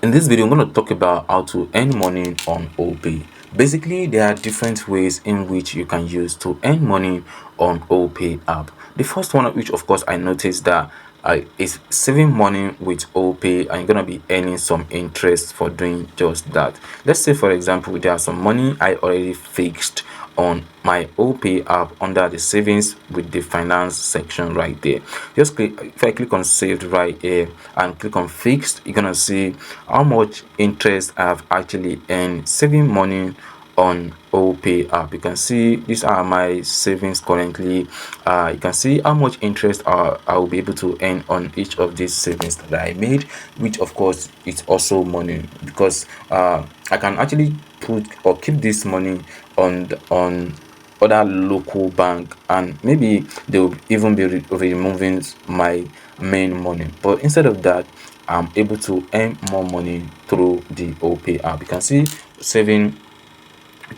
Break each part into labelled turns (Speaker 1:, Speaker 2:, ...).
Speaker 1: In this video, I'm going to talk about how to earn money on Opay. Basically, there are different ways in which you can use to earn money on Opay app. The first one, which of course I noticed that is saving money with Opay, and you're going to be earning some interest for doing just that. Let's say, for example, there are some money I already fixed on my Opay app under the savings with the finance section right there. Just click, if I click on saved right here and click on fixed, you're gonna see how much interest I've actually earned saving money on Opay app. You can see these are my savings currently. You can see how much interest I will be able to earn on each of these savings that I made, which of course it's also money, because I can actually put or keep this money on other local bank, and maybe they will even be removing my main money, but instead of that, I'm able to earn more money through the Opay app. You can see saving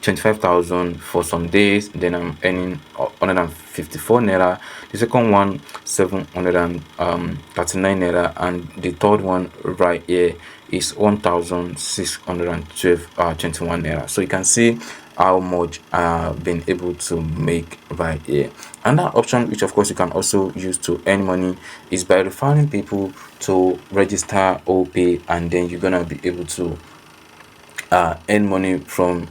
Speaker 1: 25,000 for some days, then I'm earning 154 naira. The second one 739 naira, and the third one right here is 1,612 21 naira. So you can see how much I've been able to make right here. Another option, which of course you can also use to earn money, is by referring people to register Opay, and then you're gonna be able to earn money from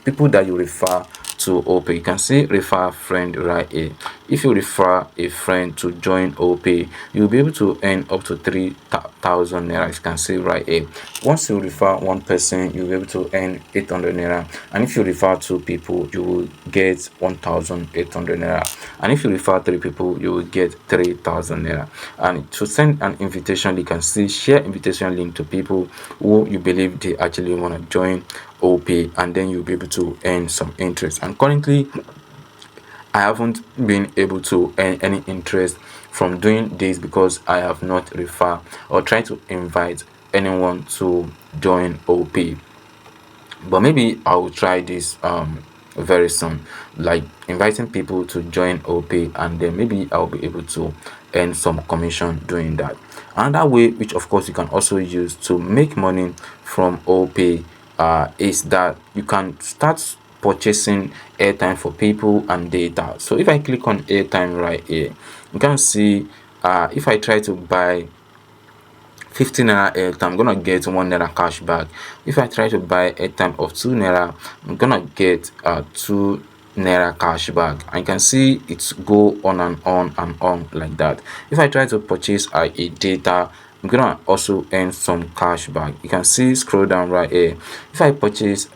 Speaker 1: people that you refer to Opay. You can see refer a friend right here. If you refer a friend to join Opay, you'll be able to earn up to 3,000 naira. You can see right here. Once you refer one person, you'll be able to earn 800 naira, and if you refer two people, you will get 1,800 naira, and if you refer three people, you will get 3,000 naira. And to send an invitation, you can see share invitation link to people who you believe they actually want to join Opay, and then you'll be able to earn some interest. And currently, I haven't been able to earn any interest from doing this because I have not referred or tried to invite anyone to join Opay. But maybe I will try this very soon, like inviting people to join Opay, and then maybe I'll be able to earn some commission doing that. Another way, which of course you can also use to make money from Opay, is that you can start purchasing airtime for people and data. So if I click on airtime right here, you can see if I try to buy 50 naira airtime, I'm gonna get 1 naira cash back. If I try to buy airtime of 2 naira, I'm gonna get 2 naira cash back. I can see it's go on and on and on like that. If I try to purchase a data, I'm gonna also earn some cash back. You can see scroll down right here. If I purchase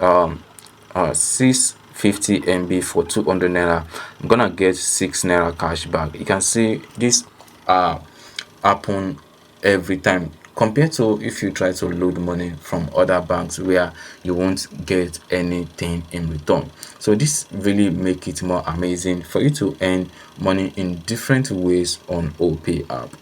Speaker 1: 650 MB for 200 naira, I'm gonna get 6 naira cash back. You can see this happen every time, compared to if you try to load money from other banks where you won't get anything in return. So this really make it more amazing for you to earn money in different ways on Opay app.